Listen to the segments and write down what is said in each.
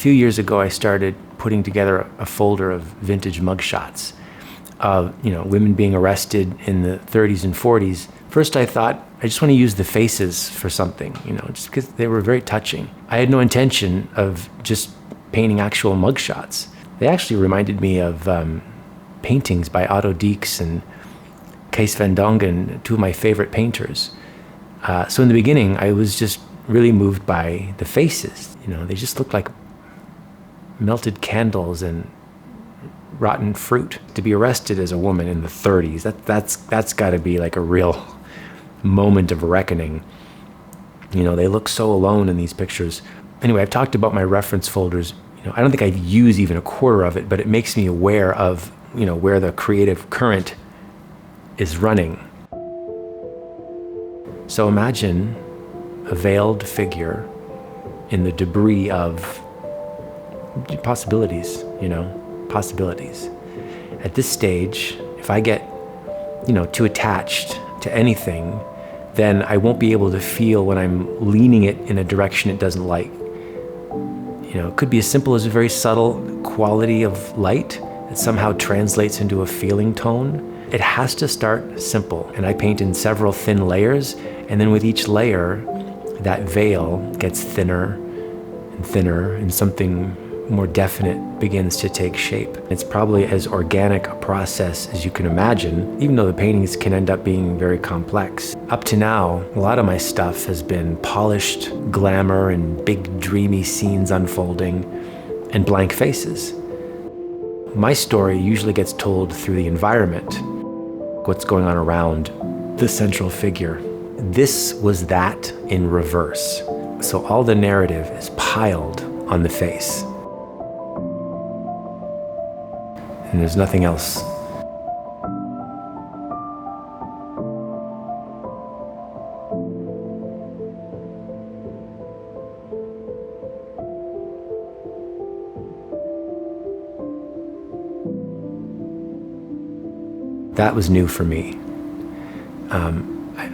few years ago, I started putting together a folder of vintage mugshots of, women being arrested in the 30s and 40s. First, I thought, I just want to use the faces for something, just because they were very touching. I had no intention of just painting actual mugshots. They actually reminded me of paintings by Otto Dix and Kees van Dongen, two of my favorite painters. So in the beginning, I was just really moved by the faces. They just looked like melted candles and rotten fruit. To be arrested as a woman in the 30s, that's got to be like a real moment of reckoning. They look so alone in these pictures. Anyway, I've talked about my reference folders. I don't think I'd use even a quarter of it, but it makes me aware of, where the creative current is running. So imagine a veiled figure in the debris of possibilities, possibilities. At this stage, if I get, too attached to anything, then I won't be able to feel when I'm leaning it in a direction it doesn't like. It could be as simple as a very subtle quality of light that somehow translates into a feeling tone. It has to start simple, and I paint in several thin layers, and then with each layer, that veil gets thinner and thinner, and something more definite begins to take shape. It's probably as organic a process as you can imagine, even though the paintings can end up being very complex. Up to now, a lot of my stuff has been polished glamour and big dreamy scenes unfolding and blank faces. My story usually gets told through the environment, what's going on around the central figure. This was that in reverse. So all the narrative is piled on the face. And there's nothing else. That was new for me.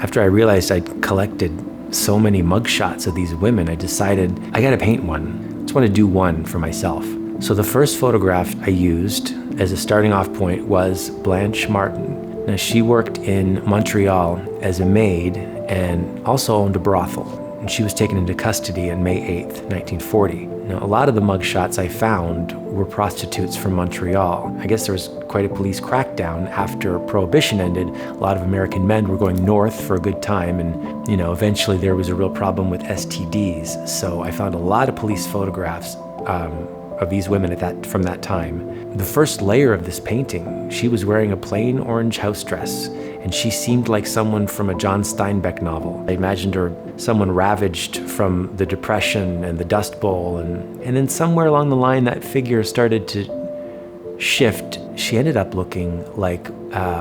After I realized I'd collected so many mugshots of these women, I decided I gotta paint one. I just want to do one for myself. So the first photograph I used as a starting off point was Blanche Martin. Now, she worked in Montreal as a maid and also owned a brothel. And she was taken into custody on May 8th, 1940. Now, a lot of the mugshots I found were prostitutes from Montreal. I guess there was quite a police crackdown after Prohibition ended. A lot of American men were going north for a good time, and eventually there was a real problem with STDs. So I found a lot of police photographs of these women from that time. The first layer of this painting, she was wearing a plain orange house dress, and she seemed like someone from a John Steinbeck novel. I imagined her someone ravaged from the Depression and the Dust Bowl, and then somewhere along the line that figure started to shift. She ended up looking like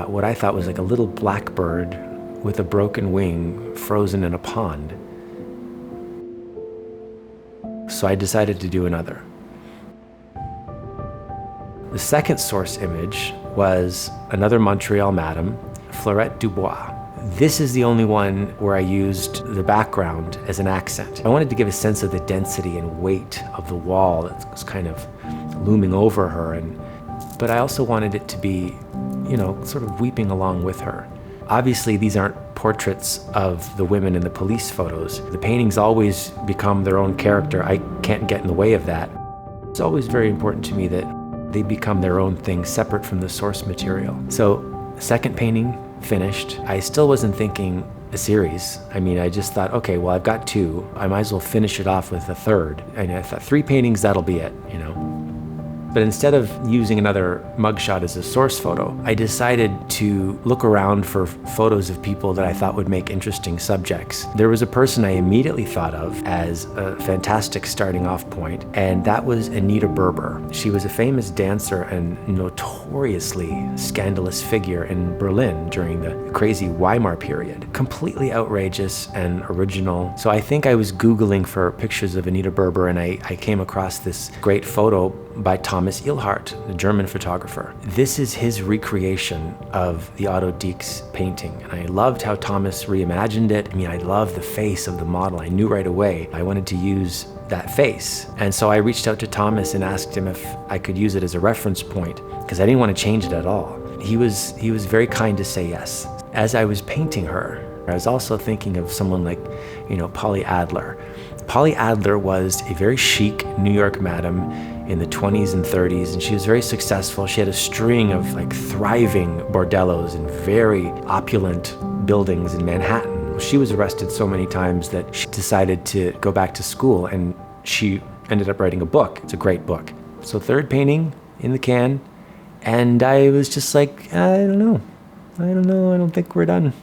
what I thought was like a little blackbird with a broken wing frozen in a pond. So I decided to do another. The second source image was another Montreal madam, Floret Dubois. This is the only one where I used the background as an accent. I wanted to give a sense of the density and weight of the wall that was kind of looming over her, but I also wanted it to be, sort of weeping along with her. Obviously, these aren't portraits of the women in the police photos. The paintings always become their own character. I can't get in the way of that. It's always very important to me that they become their own thing, separate from the source material. So, second painting finished. I still wasn't thinking a series. I just thought, okay, well, I've got two. I might as well finish it off with a third. And I thought 3 paintings, that'll be it, But instead of using another mugshot as a source photo, I decided to look around for photos of people that I thought would make interesting subjects. There was a person I immediately thought of as a fantastic starting off point, and that was Anita Berber. She was a famous dancer and notoriously scandalous figure in Berlin during the crazy Weimar period. Completely outrageous and original. So I think I was Googling for pictures of Anita Berber, and I came across this great photo by Thomas Eilhart, the German photographer. This is his recreation of the Otto Dix painting. And I loved how Thomas reimagined it. I mean, I love the face of the model. I knew right away I wanted to use that face. And so I reached out to Thomas and asked him if I could use it as a reference point, because I didn't want to change it at all. He was very kind to say yes. As I was painting her, I was also thinking of someone like, Polly Adler. Polly Adler was a very chic New York madam in the 20s and 30s, and she was very successful. She had a string of thriving bordellos and very opulent buildings in Manhattan. She was arrested so many times that she decided to go back to school, and she ended up writing a book. It's a great book. So third painting in the can, and I was just like, I don't know. I don't think we're done.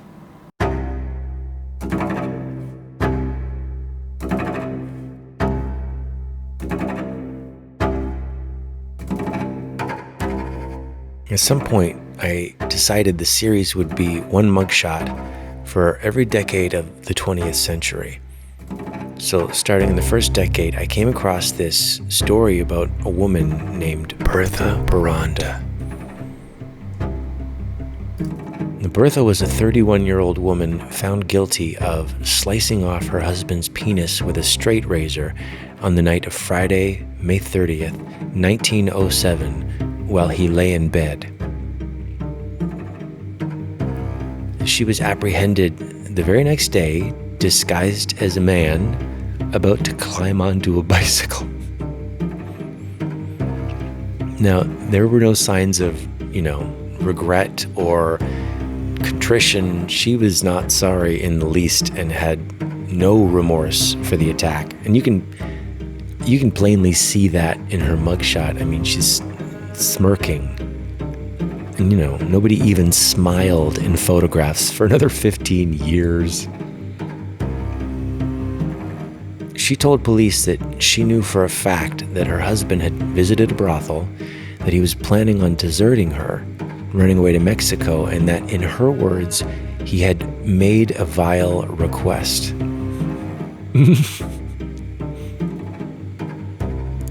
At some point, I decided the series would be one mugshot for every decade of the 20th century. So starting in the first decade, I came across this story about a woman named Bertha Beronda. Bertha was a 31-year-old woman found guilty of slicing off her husband's penis with a straight razor on the night of Friday, May 30th, 1907, while he lay in bed. She was apprehended the very next day, disguised as a man, about to climb onto a bicycle. Now, there were no signs of, regret or contrition. She was not sorry in the least and had no remorse for the attack. And you can plainly see that in her mugshot. I mean, she's smirking. And nobody even smiled in photographs for another 15 years. She told police that she knew for a fact that her husband had visited a brothel, that he was planning on deserting her, running away to Mexico, and that, in her words, he had made a vile request.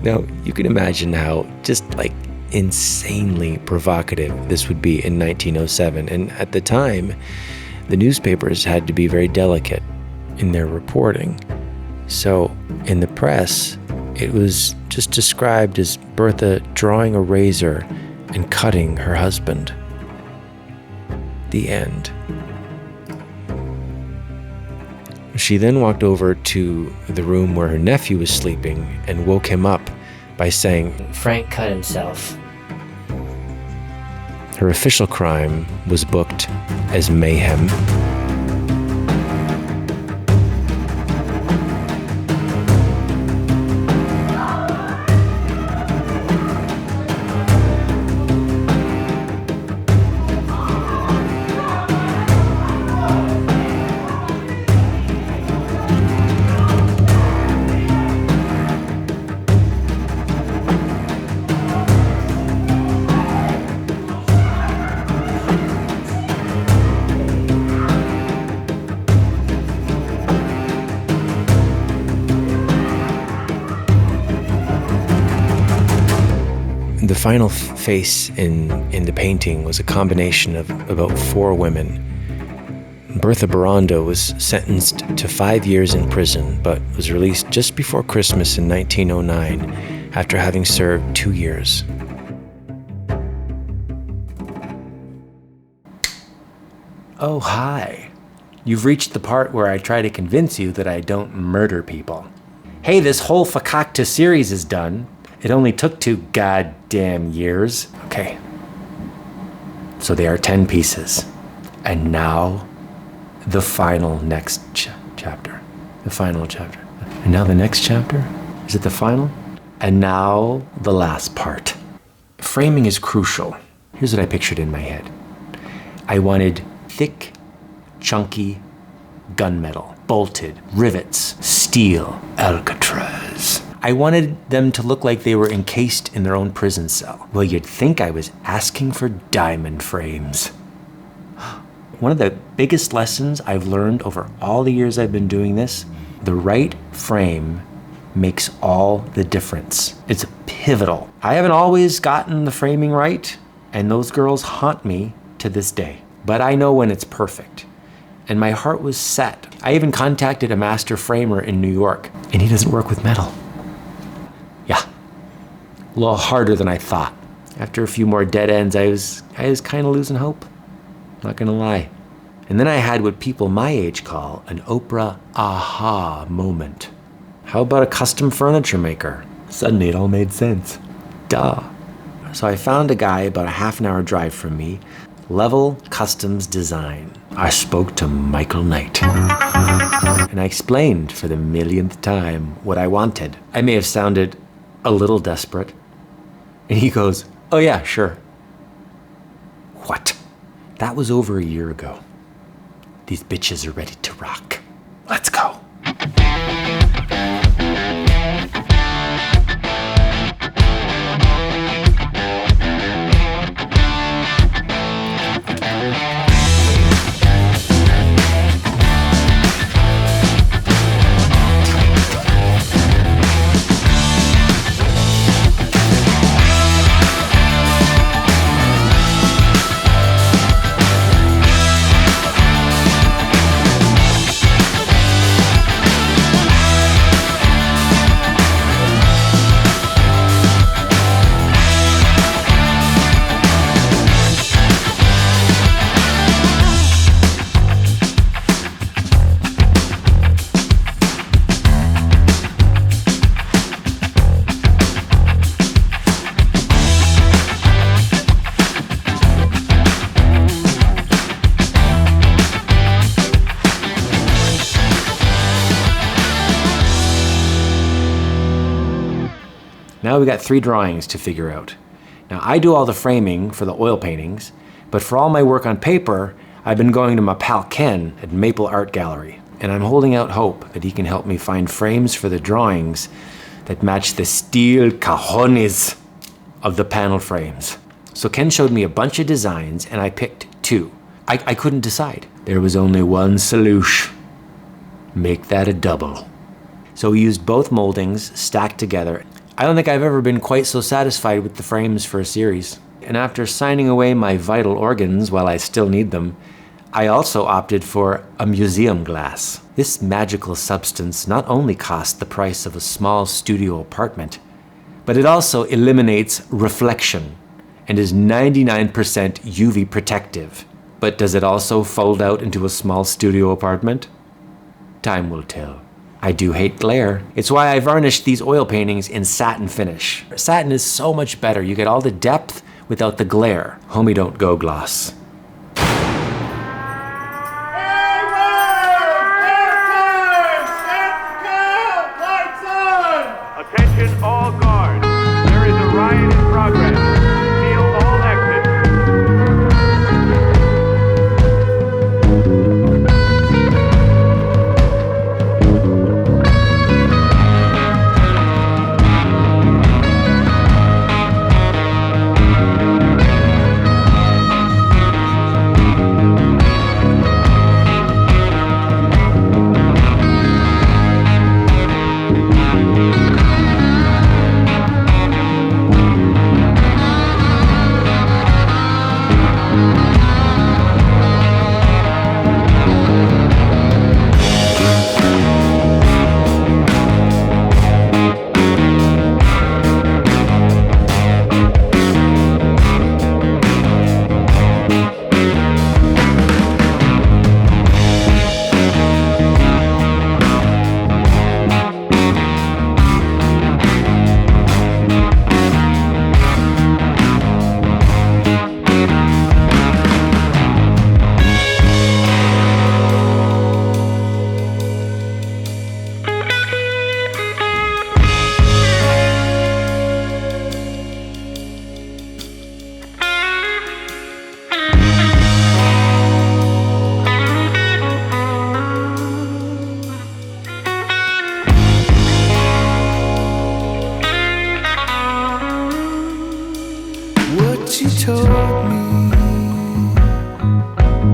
Now, you can imagine how just insanely provocative this would be in 1907. And at the time, the newspapers had to be very delicate in their reporting. So in the press, it was just described as Bertha drawing a razor and cutting her husband. The end. She then walked over to the room where her nephew was sleeping and woke him up by saying, "Frank cut himself." Her official crime was booked as mayhem. The final face in the painting was a combination of about 4 women. Bertha Beronda was sentenced to 5 years in prison, but was released just before Christmas in 1909 after having served 2 years. Oh, hi. You've reached the part where I try to convince you that I don't murder people. Hey, this whole Fakakta series is done. It only took 2 goddamn years. Okay. So they are 10 pieces. And now, the final next chapter. The final chapter. And now the next chapter? Is it the final? And now, the last part. Framing is crucial. Here's what I pictured in my head. I wanted thick, chunky gunmetal, bolted, rivets, steel, Alcatraz. I wanted them to look like they were encased in their own prison cell. Well, you'd think I was asking for diamond frames. One of the biggest lessons I've learned over all the years I've been doing this, the right frame makes all the difference. It's pivotal. I haven't always gotten the framing right, and those girls haunt me to this day. But I know when it's perfect. And my heart was set. I even contacted a master framer in New York, and he doesn't work with metal. Yeah, a little harder than I thought. After a few more dead ends, I was kind of losing hope. Not gonna lie. And then I had what people my age call an Oprah aha moment. How about a custom furniture maker? Suddenly it all made sense. Duh. So I found a guy about a half an hour drive from me, Level Customs Design. I spoke to Michael Knight. And I explained for the millionth time what I wanted. I may have sounded a little desperate. And he goes, "Oh yeah, sure." What? That was over a year ago. These bitches are ready to rock. Let's go. Now we got 3 drawings to figure out. Now I do all the framing for the oil paintings, but for all my work on paper, I've been going to my pal Ken at Maple Art Gallery, and I'm holding out hope that he can help me find frames for the drawings that match the steel cajones of the panel frames. So Ken showed me a bunch of designs and I picked 2. I couldn't decide. There was only one solution. Make that a double. So we used both moldings stacked together. I don't think I've ever been quite so satisfied with the frames for a series. And after signing away my vital organs while I still need them, I also opted for a museum glass. This magical substance not only cost the price of a small studio apartment, but it also eliminates reflection and is 99% UV protective. But does it also fold out into a small studio apartment? Time will tell. I do hate glare. It's why I varnished these oil paintings in satin finish. Satin is so much better. You get all the depth without the glare. Homie, don't go gloss. Attention all guards. There is a riot in progress. Seal all exits. She told me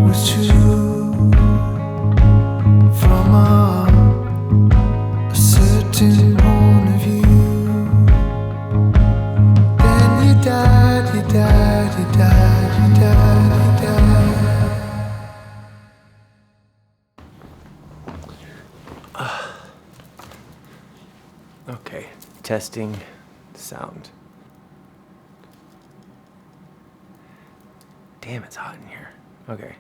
was true from a certain point. Okay, testing sound. Damn, it's hot in here. Okay.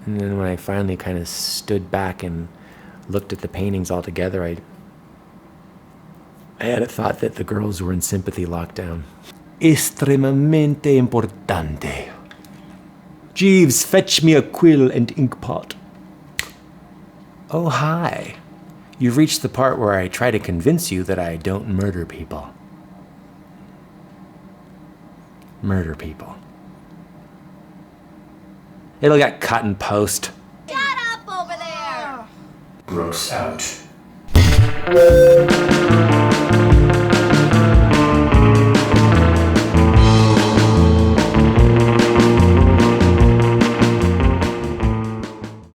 And then when I finally kind of stood back and looked at the paintings all together, I had a thought that the girls were in sympathy lockdown. Estremamente importante. Jeeves, fetch me a quill and inkpot. Oh, hi. You've reached the part where I try to convince you that I don't murder people. Murder people. It'll get cut in post. Shut up over there! Gross out.